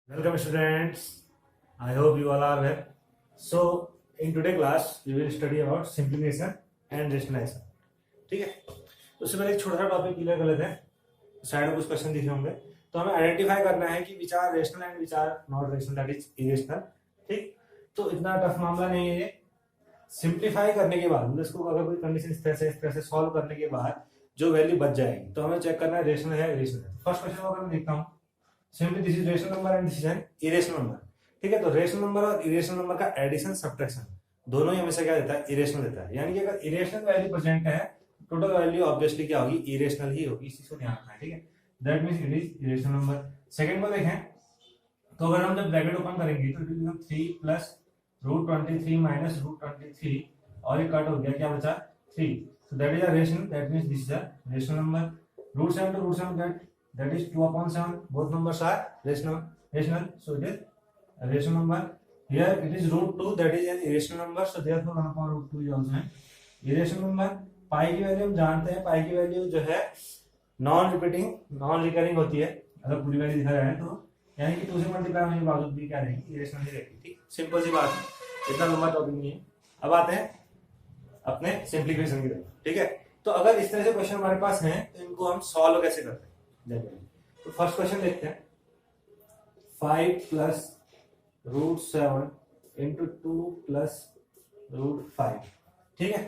Welcome students. I hope you all are well. So in today class we will study about simplification and rationalization. ठीक है, तो उससे पहले एक छोटा सा टॉपिक क्लियर कर लेते हैं. साइड में कुछ क्वेश्चन दिखे होंगे तो हमें आइडेंटिफाई करना है कि which are rational and which are not rational, that is irrational. ठीक, तो इतना टफ मामला नहीं है ये. सिंप्लीफाई करने के बाद मतलब इसको अगर कोई कंडीशन इस तरह से सॉल्व करने के बाद जो वैल्यू बच जाएगी तो हमें चेक करना है रेशनल है इरेशनल है. फर्स्ट क्वेश्चन को अगर मैं देखता हूँ, simply this is rational number and this is an irrational number. ठीक है, तो रेशनल नंबर और इरेशनल नंबर का एडिशन सब्ट्रैक्शन दोनों ही हमेशा क्या देता है, इरेशनल देता है. यानी कि अगर इरेशनल वैल्यू प्रेजेंट है टोटल वैल्यू ऑब्वियसली क्या होगी, इरेशनल ही होगी. इस चीज को ध्यान रखना है. ठीक है, that means it is irrational number. Second को देखें तो अगर हम जब ब्रैकेट ओपन करेंगे तो it will become 3 plus root 23 minus root 23 और ये कट हो गया, क्या बचा 3. so that is a rational, that means this is a rational number. root 7 to root 7 that is 2/7, both numbers are rational, so it is a rational number. Here it is root 2, that is an irrational number, so therefore 1/√2 is also an irrational number. पाई की value हम जानते हैं, पाई की value जो है non recurring होती है. अगर पूरी वैल्यू दिखा जाए तो यानी कि 2 से मल्टीप्लाई होने के बावजूद भी क्या रहेगी, इरेशनल ही रहेगी. ठीक, सिंपल सी बात है, इतना लंबा टॉपिक नहीं है. अब आते हैं अपने सिंप्लीफिकेशन की तरफ. ठीक है, तो अगर इस तरह से क्वेश्चन हमारे पास हैं तो इनको हम सॉल्व कैसे करते हैं. तो फर्स्ट क्वेश्चन देखते हैं. 5 plus root 7 into 2 plus root 5. ठीक है,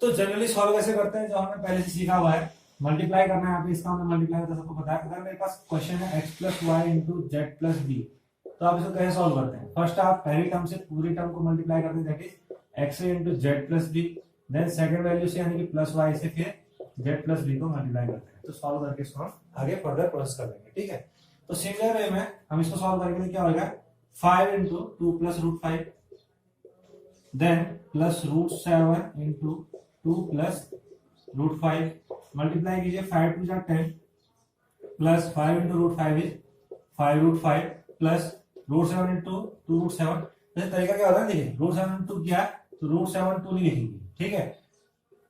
तो जनरली सॉल्व कैसे करते हैं, जो हमने पहले से सीखा हुआ है. मल्टीप्लाई करना है, यहाँ पे इसका हमने मल्टीप्लाई करता सबको पता है. अगर मेरे पास क्वेश्चन है x plus y into z plus b, तो आप इसको कैसे सॉल्व करते हैं. फर्स्ट आप पहली टर्म से पूरी टर्म को मल्टीप्लाई करते हैं, that is x into z plus b. Then second value से यानी कि प्लस वाई से फिर जेड प्लस बी को मल्टीप्लाई करते हैं. तो सॉल्व करके इसको हम आगे फर्दर प्रोसेस कर लेंगे. ठीक है, तो सिमिलर वे में हम इसको सॉल्व करेंगे. क्या होगा, 5 into 2 plus root 5, then plus root 7 into 2 plus root 5. Multiply कीजिए, 5 two 10 plus 5 into root 5 is 5 root 5 plus root 7 into 2 root 7. जैसे तरीका क्या होता है, देखिए रूट 7 इंटू किया तो रूट 7 2 नहीं लिखेंगे. ठीक है,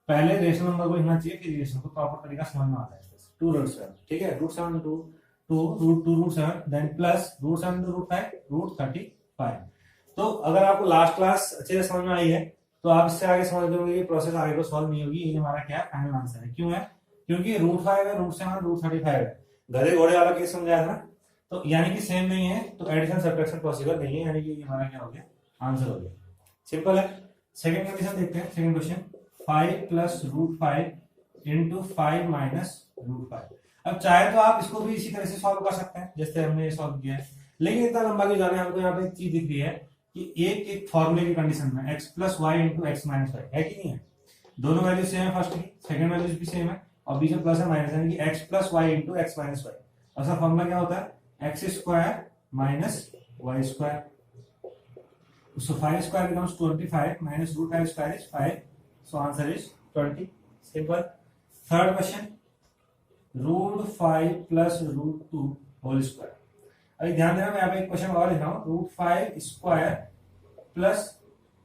पहले रेशनल नंबर को लिखना चाहिए, फिर रेशनल को प्रॉपर तरीका समझ में आता है. 2 रूट 7. ठीक है, root 7 into 2 root 7, then plus root 7 into root 5 root 35. तो अगर आपको लास्ट क्लास अच्छे से समझ में आई है तो आप इससे आगे समझ लोगे कि प्रोसेस आगे को सॉल्व नहीं होगी. ये हमारा क्या फाइनल आंसर है. क्यों है, क्योंकि रूट 5 है, रूट 7 रूट 35 है. गधे घोड़े वाला केस समझाया था, तो यानी कि सेम नहीं है, तो एडिशन सब्ट्रैक्शन पॉसिबल नहीं है. यानी कि हमारा क्या हो गया, आंसर हो गया. सिंपल है. सेकंड कंडीशन देखते हैं. Second question, 5 plus root 5 into 5 minus root 5. अब चाहे तो आप इसको भी इसी तरह से सॉल्व कर सकते हैं जैसे हमने ये सॉल्व किया है, लेकिन इतना लंबा क्यों जाना है. हमको यहाँ पे एक चीज दिख रही है कि एक फॉर्मूले की कंडीशन में x plus y into x minus y है कि नहीं है. दोनों वैल्यू सेम है, फर्स्ट की सेकंड वैल्यू भी सेम है और बीच में प्लस है माइनस, यानी कि x plus y into x minus y. ऐसा फॉर्मूला क्या होता है, x square minus y square. So 5 square becomes 25 minus root 5 square is 5. So answer is 20. Simple. Third question. Root 5 plus root 2 whole square. अभी ध्यान देना, मैं यहाँ पे एक क्वेश्चन और लिख रहा हूँ. Root 5 square plus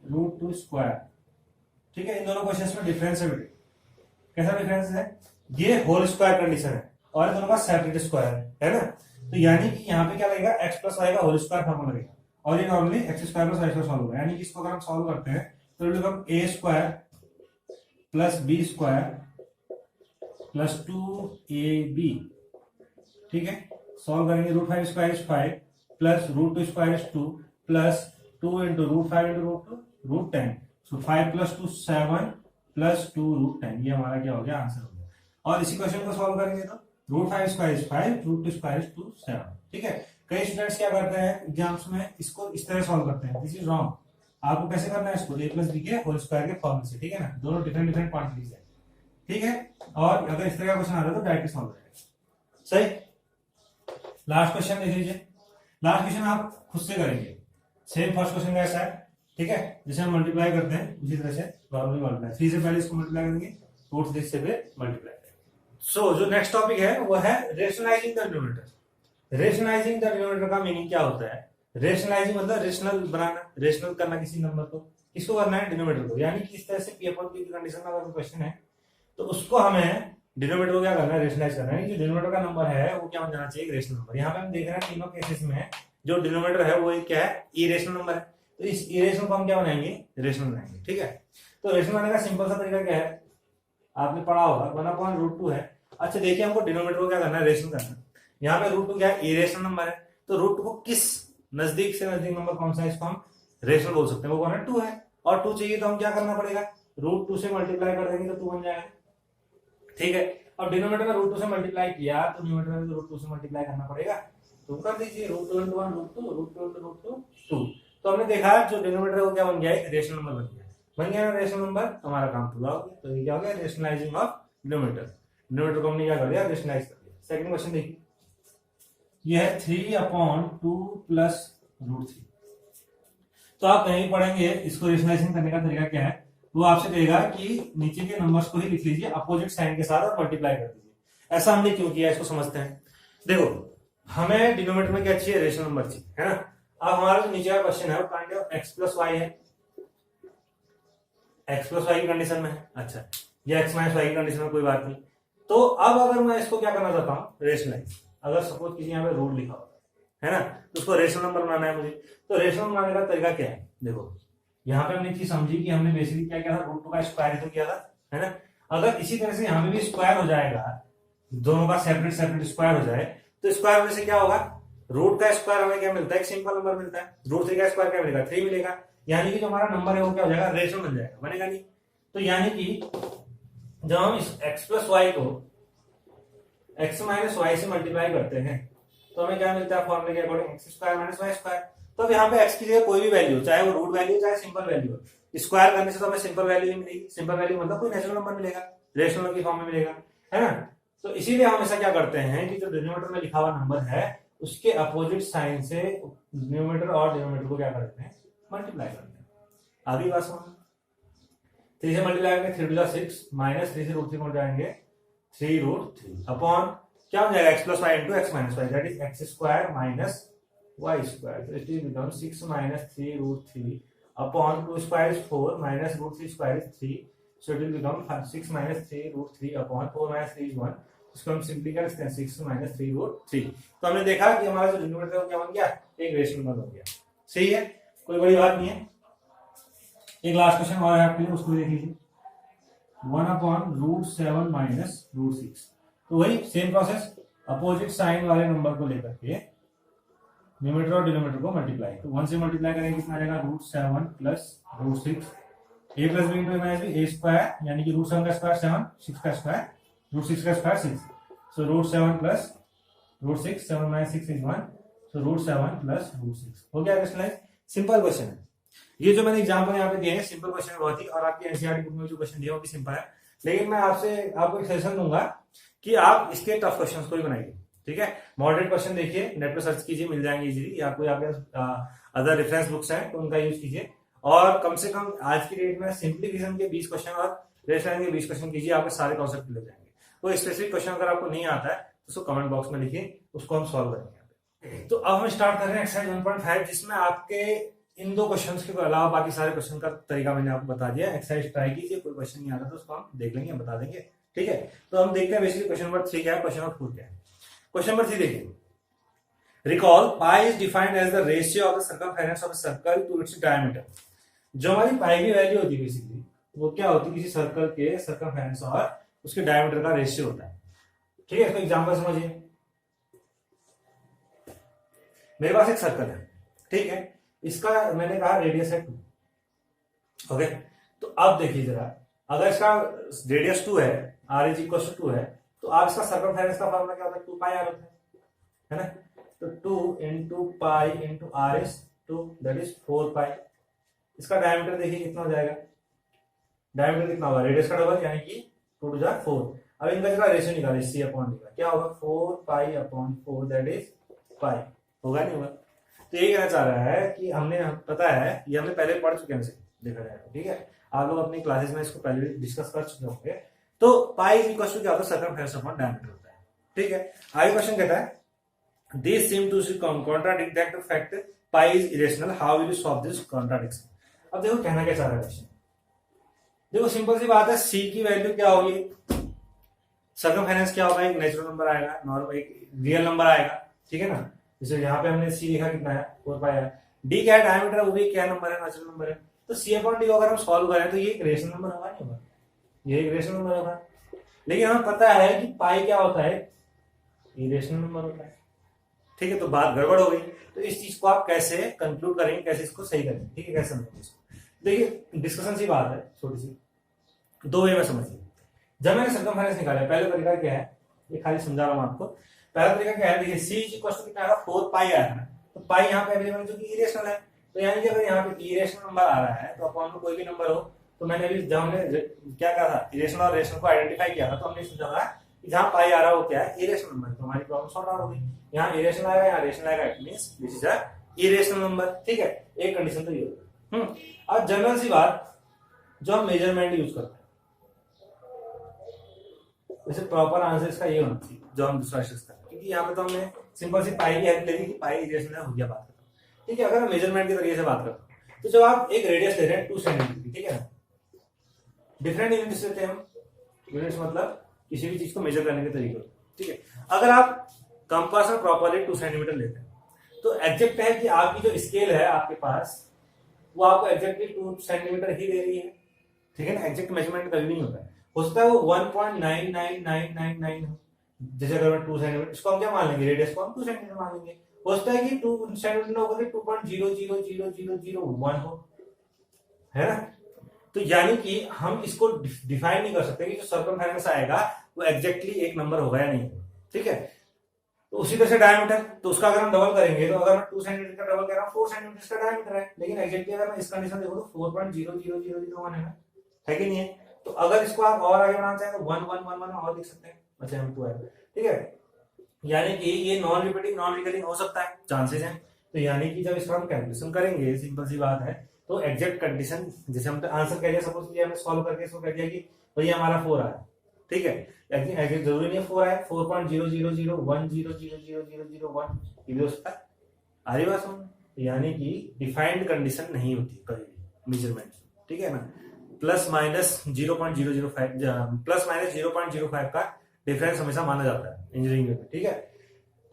root 2 square. ठीक है, इन दोनों क्वेश्चंस में डिफरेंस है बेटे. कैसा डिफरेंस है, ये होल स्क्वायर कंडीशन है और इन दोनों का सेपरेट स्क्वायर है ना. तो यानी कि यहाँ पे क्या लगेगा, एक्स प्लस वाई का होल स्क्वायर फॉर्मूला लगेगा और ये normally x square plus y square solve होगा. यानी कि इसको अगर हम सॉल्व करते हैं तो it become a square plus b square plus 2ab. ठीक है, सॉल्व करेंगे. Root 5 square is 5 plus root 2 square is 2 plus 2 into root 5 into root 2 root 10. So 5 plus 2 7 plus 2 root 10. ये हमारा क्या हो गया, आंसर हो गया. और इसी क्वेश्चन को सॉल्व करेंगे तो root 5 square is 5 root 2 square is 2 7. ठीक है, कई स्टूडेंट्स क्या करते हैं एग्जाम्स में, इसको इस तरह सॉल्व करते हैं. This is wrong. आपको कैसे करना है, इसको a प्लस बी के होल स्क्वायर के फॉर्मूले से. ठीक है ना, दोनों डिफरेंट क्वांटिटीज है. ठीक है, और अगर इस तरह का क्वेश्चन आता है तो डायरेक्ट सॉल्व करेंगे. सही. लास्ट क्वेश्चन देख लीजिए. लास्ट क्वेश्चन आप खुद से करेंगे, सेम फर्स्ट क्वेश्चन का ऐसा है. ठीक है, जैसे हम मल्टीप्लाई करते हैं उसी तरह से नॉर्मली मल्टीप्लाई. 3 से पहले इसको मल्टीप्लाई करेंगे, 4 से फिर मल्टीप्लाई करेंगे. सो जो नेक्स्ट टॉपिक है वो है rationalising the denominator. Rationalising the denominator का मीनिंग क्या होता है, रेशनलाइजिंग मतलब रेशनल बनाना, रेशनल करना किसी नंबर को. किसको करना है, डिनोमिनेटर को. यानी कि इस तरह से p/q की कंडीशन में अगर क्वेश्चन है तो उसको हमें डिनोमिनेटर को क्या करना है, रेशनलाइज करना है। जो डिनोमिनेटर का नंबर है वो क्या बन जाना चाहिए, एक रेशनल नंबर। यहाँ पे हम देख रहे हैं तीनों केसेस में जो डिनोमिनेटर है वो क्या है, इरेशनल नंबर है। तो इस इरेशनल को हम क्या बनाएंगे, रेशनल बनाएंगे। ठीक है, तो रेशनल बनाने का सिंपल सा तरीका क्या है, आपने पढ़ा होगा, 1/√2 है। अच्छा देखिए, हमको डिनोमिनेटर को क्या करना है, रेशनल करना है। यहाँ पे √2 क्या है, इरेशनल नंबर है। तो √2 को किस नजदीक से नजदीक नंबर कौन सा है, इसको हम रेशनल बोल सकते हैं, वो कौन है, 2 है। और 2 चाहिए तो हम क्या करना पड़ेगा, √2 से मल्टीप्लाई कर देंगे तो 2 बन जाएगा। ठीक है, अब डिनोमिनेटर में √2 से मल्टीप्लाई किया तो न्यूमरेटर में √2 से मल्टीप्लाई करना पड़ेगा, तो कर दीजिए √2 × 1 √2 2। तो हमने देखा जो डिनोमिनेटर वो क्या बन गया, एक रेशनल नंबर बन गया ना रेशनल नंबर, हमारा काम पूरा हो गया। तो ये क्या हो गया, रेशनलाइजिंग ऑफ डिनोमिनेटर। डिनोमिनेटर को हमने क्या कर दिया, रेशनलाइज कर दिया। सेकंड क्वेश्चन देखिए, ये है 3/2 प्लस √3। तो आप कहीं पढ़ेंगे इसको, रेशनलाइजिंग करने का तरीका क्या है, वो आपसे कहेगा कि नीचे के नंबर्स को ही लिख लीजिए अपोजिट साइन के साथ और मल्टीप्लाई कर दीजिए। ऐसा हमने क्यों किया, इसको समझते हैं। देखो, हमें डिनोमिनेटर में क्या चाहिए, रेशनल नंबर चाहिए, है ना। अब हमारा जो नीचे का क्वेश्चन है वो काइंड ऑफ x + y है, x + y की कंडीशन में है। अच्छा, ये x - y की कंडीशन में, कोई बात नहीं। तो अब अगर मैं इसको क्या करना चाहता हूँ, रेशनलाइज। अगर सपोज कीजिए यहाँ पे रूट लिखा होता है ना, तो उसको रेशनल नंबर बनाना है मुझे। तो रेशनल बनाने का तरीका क्या है, देखो यहाँ पे हमने चीज समझी कि हमने बेसिकली क्या किया था, √2 का स्क्वायर तो किया था, है ना। अगर इसी तरह से यहाँ पे भी स्क्वायर हो जाएगा, दोनों का सेपरेट सेपरेट स्क्वायर हो जाए, तो स्क्वायर होने से क्या होगा, रूट का स्क्वायर हमें क्या मिलता है, एक सिंपल नंबर मिलता है। √3 का स्क्वायर क्या मिलेगा, 3 मिलेगा। यानी कि जो हमारा नंबर है वो क्या हो जाएगा, रेशनल बन जाएगा, बनेगा नहीं। तो यानी कि जब हम इस x + y को x - y से मल्टीप्लाई करते हैं तो हमें क्या मिलता है, फॉर्मूले के अकॉर्डिंग x² - y²। तो अब यहाँ पे x की जगह कोई भी वैल्यू, चाहे वो रूट वैल्यू चाहे सिंपल वैल्यू, स्क्वायर करने से तो हमें सिंपल वैल्यू ही मिलेगी। सिंपल वैल्यू मतलब कोई नेचुरल नंबर मिलेगा, रेशनल की फॉर्म में मिलेगा, है ना। तो इसीलिए हम ऐसा क्या करते हैं कि जो डिनोमिनेटर में लिखा हुआ नंबर है उसके अपोजिट साइन से न्यूमरेटर और डिनोमिनेटर को क्या करते हैं, मल्टीप्लाई करते हैं। आगे बात समझ, 3 से मल्टीप्लाई करेंगे 3 × 6 -3 से √3 को जाएंगे 3√3 अपॉन क्या हो जाएगा, x + y × x - y, that is x² - y²। तो it will become 6 - 3√3 upon 2² is 4 -√3² is 3, so it will become 6 - 3√3 upon 4 - 3 is 1। इसको हम सिंपली कर सकते हैं 6 - 3√3। तो हमने देखा कि हमारा जो डिनोमिनेटर है वो क्या बन गया, एक रेशनल नंबर बन गया। सही है, कोई बड़ी बात नहीं है। एक लास्ट क्वेश्चन और है आपके लिए, उसको भी देख लीजिए। 1/√7 - √6। तो वही सेम प्रोसेस, अपोजिट साइन वाले नंबर को लेकर के न्यूमरेटर और डिनोमिनेटर को मल्टीप्लाई। तो 1 से मल्टीप्लाई करेंगे कितना आ जाएगा, √7 + √6। a + b × a - a², यानी कि √7 का स्क्वायर 7, 6 का स्क्वायर, √6 का स्क्वायर 6। सो √7 + √6, 7 - 6 is 1, सो √7 + √6 हो गया रेशनलाइज। सिंपल क्वेश्चन है ये, जो मैंने एग्जाम्पल यहाँ पे दिए हैं सिंपल क्वेश्चन बहुत ही, और आपकी एनसीईआरटी बुक में जो क्वेश्चन दिया वो भी सिंपल है। लेकिन मैं आपको एक सजेशन दूंगा कि आप इसके टफ क्वेश्चंस को ही बनाइए। ठीक है, मॉडरेट क्वेश्चन देखिए, नेट पे सर्च कीजिए, मिल जाएंगे इजीली, या कोई आपके अदर रेफरेंस बुक्स हैं तो उनका यूज कीजिए। और कम से कम आज की डेट में सिंप्लीफिकेशन के 20 क्वेश्चन और रेशनलाइजिंग के 20 क्वेश्चन कीजिए, आपके सारे कॉन्सेप्ट मिल जाएंगे। तो स्पेसिफिक क्वेश्चन अगर आपको नहीं आता है तो उसको कमेंट बॉक्स में लिखिए, उसको हम सॉल्व करेंगे। तो अब हम स्टार्ट कर रहे हैं एक्सरसाइज 1.5, जिसमें आपके इन 2 क्वेश्चंस के अलावा बाकी सारे क्वेश्चन का तरीका मैंने आपको बता दिया। एक्सरसाइज ट्राई कीजिए, कोई क्वेश्चन नहीं आता तो उसको हम देख लेंगे, बता देंगे। ठीक है, तो हम देखते हैं बेसिकली क्वेश्चन नंबर 3 क्या है, क्वेश्चन नंबर 4 क्या है। क्वेश्चन नंबर 3 देखिए, recall pi is defined as the ratio of the circumference of a circle to its diameter. जो हमारी पाई की वैल्यू होती है बेसिकली वो क्या होती है, किसी सर्कल के सर्कमफेरेंस और उसके डायमीटर का रेशियो होता है। ठीक है, इसको एग्जांपल समझिए। मेरे पास एक सर्कल है, ठीक है, इसका मैंने कहा रेडियस है 2। ओके, तो अब देखिए जरा, अगर इसका रेडियस 2 है, r इज इक्वल टू 2 है, तो आप इसका सर्कमफेरेंस का फॉर्मूला क्या होता है, 2πr होता है ना। तो 2 × पाई × r इज 2, दैट इज 4π। इसका डायमीटर देखिए कितना हो जाएगा, डायमीटर कितना होगा, रेडियस का डबल, यानी कि 2 × 4। अब इनका जरा रेशियो निकाले, c/d क्या होगा, 4π/4, दैट इज पाई। होगा नहीं होगा। तो ये कहना चाह रहा है कि हमने पता है, ये हमने पहले पढ़ चुके हैं, देखा जाएगा। ठीक है, आप लोग अपनी क्लासेस में इसको पहले डिस्कस कर चुके होंगे। तो पाई इज इक्वल टू क्या होता है, सर्कमफेरेंस अपॉन डायमीटर होता है। ठीक है, आगे क्वेश्चन कहता है this seem to contradict that fact pi is irrational, how will you solve this contradiction. अब देखो कहना क्या चाह रहा है क्वेश्चन, देखो सिंपल सी बात है, सी की वैल्यू क्या होगी, सर्कमफेरेंस क्या होगा, एक नेचुरल नंबर आएगा, नॉर्मल एक रियल नंबर आएगा, ठीक है ना। जैसे यहाँ पे हमने सी लिखा कितना है 4 पाई है। डी क्या है, डायमीटर है, वो भी क्या नंबर है, नेचुरल नंबर है। तो सी अपॉन डी को अगर हम सॉल्व करें तो ये एक रेशनल नंबर होगा, नहीं होगा, ये एक रेशनल नंबर होगा। लेकिन हमें पता है कि पाई क्या होता है, इरेशनल नंबर होता है, ठीक है। तो बात गड़बड़ हो गई। तो इस चीज को आप कैसे कंक्लूड करेंगे, कैसे इसको सही करेंगे, ठीक है, कैसे समझेंगे इसको। देखिए डिस्कशन सी बात है, छोटी सी, दो वे में समझिए। जब मैंने सर्कमफेरेंस निकाला, पहले तरीका क्या है, ये खाली समझा रहा हूं आपको। पहला तरीका क्या है, देखिए सी इज इक्वल टू कितना आएगा, 4 पाई आया है, तो पाई यहाँ पे अवेलेबल है जो कि इरेशनल है। तो यानी कि अगर यहाँ पे इरेशनल नंबर आ रहा है तो अपॉन में कोई भी नंबर हो, तो मैंने अभी जब हमने क्या कहा था, इरेशनल और रेशनल को आइडेंटिफाई किया था, तो हमने समझा था कि जहां पाई आ रहा है वो क्या है, इरेशनल नंबर। तो हमारी प्रॉब्लम सॉल्व आउट हो गई। यहाँ इरेशनल आएगा, यहाँ रेशनल आएगा, it means this is a irrational number, ठीक है। एक कंडीशन तो ये होगी। अब जनरल सी बात, जो हम मेजरमेंट यूज करते हैं, वैसे प्रॉपर आंसर इसका ये होना चाहिए जो हम दूसरा करते हैं, क्योंकि यहाँ पे तो हमने सिंपल सी पाई की हेल्प ले ली कि पाई इरेशनल हो गया, बात करता, ठीक है। अगर हम मेजरमेंट के तरीके से बात करते हैं, तो जब आप एक रेडियस ले रहे हैं 2 सेंटीमीटर, ठीक है, डिफरेंट यूनिट्स लेते हैं हम, यूनिट्स मतलब किसी भी चीज को मेजर करने के तरीके, ठीक है। अगर आप कंपास में प्रॉपरली 2 सेंटीमीटर लेते हैं, तो एग्जैक्ट है कि आपकी जो स्केल है आपके पास, वो आपको एग्जैक्टली 2 सेंटीमीटर ही दे रही है, ठीक है ना। एग्जैक्ट मेजरमेंट कभी नहीं होता है, हो सकता है वो 1.99999 हो। जैसे अगर 2 सेंटीमीटर, इसको हम क्या मान लेंगे, रेडियस को हम 2 सेंटीमीटर मान लेंगे। हो सकता है कि 2 सेंटीमीटर होकर 2.0000001 हो, है ना। तो यानी कि हम इसको डिफाइन नहीं कर सकते कि जो सर्कमफेरेंस आएगा वो एग्जैक्टली एक नंबर होगा या नहीं, ठीक है। तो उसी तरह से डायमीटर, तो उसका अगर हम डबल करेंगे, तो अगर मैं 2 सेंटीमीटर का डबल कर रहा हूँ, 4 सेंटीमीटर का डायमीटर है, लेकिन एग्जैक्टली अगर मैं इस कंडीशन देखूं तो 4.00001 है कि नहीं है। तो अगर इसको आप और आगे बनाना चाहें तो 1111 और लिख सकते हैं, अच्छा हम 2 है, ठीक है। यानी कि ये नॉन रिपीटिंग नॉन रिकरिंग हो सकता है, चांसेस हैं। तो यानी कि जब इसका हम कैलकुलेशन करेंगे, सिंपल सी बात है, तो एग्जैक्ट कंडीशन, जैसे हम आंसर कह दिया, सपोज कि हमने सॉल्व करके इसको कह दिया कि भैया हमारा 4 आया, ठीक है। एग्जैक्ट जरूरी नहीं है 4 आया, 4.00010000001 ये भी हो सकता है। आ रही बात समझ। यानी कि डिफाइंड कंडीशन नहीं होती कभी भी मेजरमेंट, ठीक है ना। प्लस माइनस 0.005 का डिफरेंस हमेशा माना जाता है इंजीनियरिंग में, ठीक है।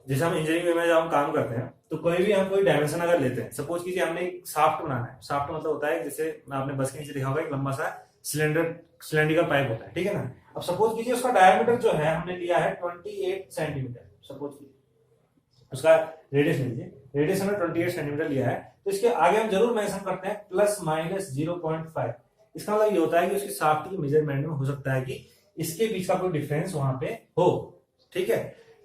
जैसे हम इंजीनियरिंग में जब हम काम करते हैं, तो कोई भी हम कोई डायमेंशन अगर लेते हैं, सपोज कीजिए हमने एक शाफ्ट बनाना है। शाफ्ट मतलब होता है, जैसे आपने बस के नीचे देखा होगा, एक लंबा सा सिलेंड्रिकल पाइप होता है, ठीक है ना। अब सपोज कीजिए उसका डायमीटर जो है हमने लिया है 28 सेंटीमीटर, सपोज कीजिए उसका रेडियस लीजिए, रेडियस हमने 28 सेंटीमीटर लिया है। तो इसके आगे हम जरूर मेंशन करते हैं प्लस माइनस 0.5। इसका मतलब ये होता है कि उसकी शाफ्ट की मेजरमेंट में हो सकता है कि इसके बीच का कोई डिफरेंस वहां पे हो, ठीक है।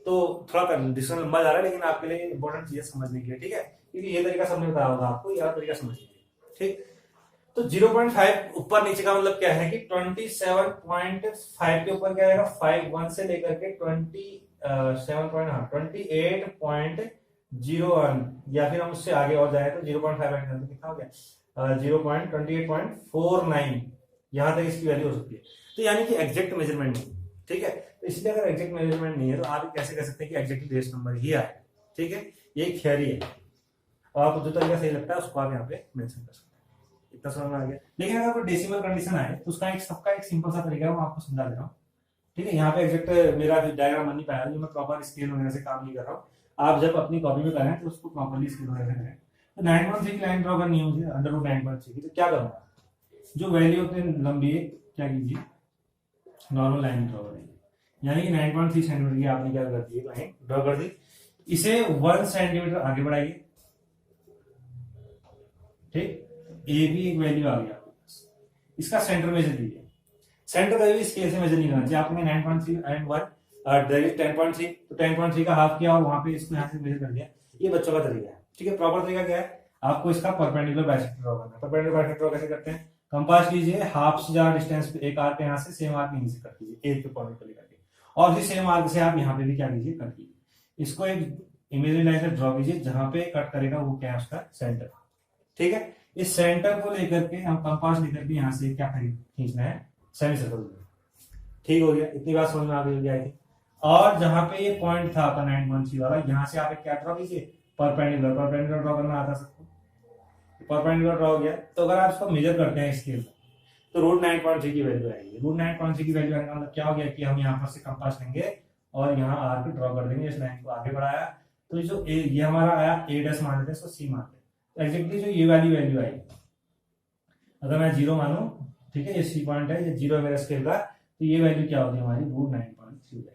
तो थोड़ा डिस्कशन लंबा जा रहा है, लेकिन आपके लिए इंपॉर्टेंट चीजें समझने के लिए, ठीक है, क्योंकि ये तरीका सबने बताया होगा आपको, यह तरीका समझ लीजिए, ठीक। तो 0.5 ऊपर नीचे का मतलब क्या है कि 27.5 के ऊपर क्या आएगा, 51 से लेकर के 28.01, या फिर हम उससे आगे और जाए तो 0.5 तो कितना हो गया, 0.28.49, यहां तक इसकी वैल्यू हो सकती है। तो यानी कि एग्जैक्ट मेजरमेंट नहीं, ठीक है। तो इसलिए अगर एग्जैक्ट मेजरमेंट नहीं है, तो आप कैसे कह सकते हैं कि एग्जैक्टली रेस नंबर ही आए, ठीक है। ये थियरी है, और आपको जो तरीका सही लगता है उसको आप यहाँ पे मेंशन कर सकते हैं। इतना समझ में आ गया। लेकिन अगर कोई डेसिमल कंडीशन आए, तो उसका सबका एक सिंपल सा तरीका है, वो आपको समझा दे रहा हूँ, ठीक है। यहाँ पे एग्जैक्ट मेरा डायग्राम बन नहीं पाया, मैं प्रॉपर स्केल वगैरह से काम नहीं कर रहा हूँ। आप जब अपनी कॉपी में करें तो उसको प्रॉपरली स्केल वगैरह से करें। तो 9.3 की लाइन ड्रॉ करनी है मुझे, अंडर 9.3 की, तो क्या करूंगा, जो वैल्यू उतनी लंबी है, क्या कीजिए, नॉर्मल लाइन ड्रॉ करेंगे। यानी कि 9.3 सेंटीमीटर की आपने क्या कर दी, लाइन ड्रॉ कर दी। इसे 1 सेंटीमीटर आगे बढ़ाइए, ठीक। ए भी एक वैल्यू आ गया, इसका सेंटर मेजर कीजिए। सेंटर कभी भी स्केल से मेजर नहीं करना चाहिए। आपने 9.3 एंड 1 10.3, तो 10.3 का हाफ किया और वहां पे इसको यहाँ से मेजर कर दिया। ये बच्चों का तरीका है, ठीक है। प्रॉपर तरीका क्या है, आपको इसका परपेंडिकुलर बाइसेक्टर ड्रॉ करना है। परपेंडिकुलर बाइसेक्टर ड्रॉ कैसे करते हैं, कंपास लीजिए, हाफ से ज्यादा डिस्टेंस पे एक आर्क यहाँ से सेम आर्क यहीं से कट कीजिए, एक पे पॉइंट पे करके, और फिर सेम आर्क से आप यहाँ पे भी क्या कीजिए, कट कीजिए। इसको एक इमेजिनरी लाइन से ड्रॉ कीजिए, जहां पे कट करेगा वो क्या है, उसका सेंटर, ठीक है। इस सेंटर को लेकर के हम कंपास लेकर के यहाँ से क्या खींचना है, सेमी सर्कल, ठीक हो गया। इतनी बात समझ में आ गई आई थी। और जहां पे ये पॉइंट था आपका 9.3 वाला, यहाँ से आप क्या ड्रॉ कीजिए, परपेंडिकुलर ड्रॉ करना आता सबको, परपेंडिकुलर ड्रॉ हो गया। तो अगर आप इसको मेजर करते हैं स्केल, तो √9.3 की वैल्यू आएगी। √9.3 की वैल्यू आने का मतलब क्या हो गया कि हम यहाँ पर से कंपास लेंगे और यहाँ आर्क ड्रॉ कर देंगे, इस लाइन को आगे बढ़ाया, तो जो ये हमारा आया a' मान लेते हैं, इसको c मान लेते हैं। तो एग्जैक्टली जो ये वाली वैल्यू आएगी, अगर मैं 0 मानूं, ठीक है, ये सी पॉइंट है, ये 0 है मेरा स्केल का, तो ये वैल्यू क्या होगी हमारी √9.3 जाएगी।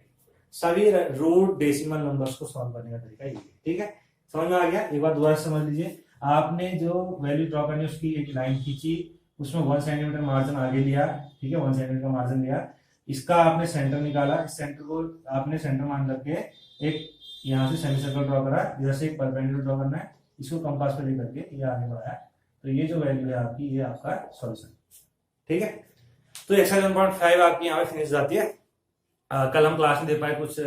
सभी रूट डेसिमल नंबर्स को सॉल्व करने का तरीका ये है, ठीक है, समझ में आ गया। एक बार दोबारा समझ लीजिए, आपने जो वैल्यू ड्रॉ करनी है उसकी एक लाइन खींची, उसमें 1 सेंटीमीटर मार्जिन आगे लिया, ठीक है, 1 सेंटीमीटर का मार्जिन लिया, इसका आपने सेंटर निकाला, इस सेंटर को आपने सेंटर मान करके एक यहाँ से सेमी सर्कल ड्रॉ करा, इधर से एक परपेंडिकुलर ड्रॉ करना है, इसको कंपास पे लेकर के ये आगे बढ़ाया, तो ये जो वैल्यू है आपकी, ये आपका सॉल्यूशन, ठीक है। तो एक्सरसाइज 1.5 आपकी यहाँ पे फिनिश जाती है। कल हम क्लास में दे पाए, कुछ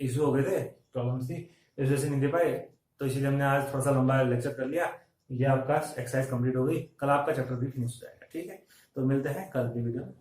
इश्यू हो गए थे, प्रॉब्लम्स थी, इस वजह से नहीं दे पाए, तो इसीलिए हमने आज थोड़ा सा लंबा लेक्चर कर लिया। ये आपका एक्सरसाइज कंप्लीट हो गई, कल आपका चैप्टर भी फिनिश हो जाएगा, ठीक है। तो मिलते हैं कल की वीडियो में।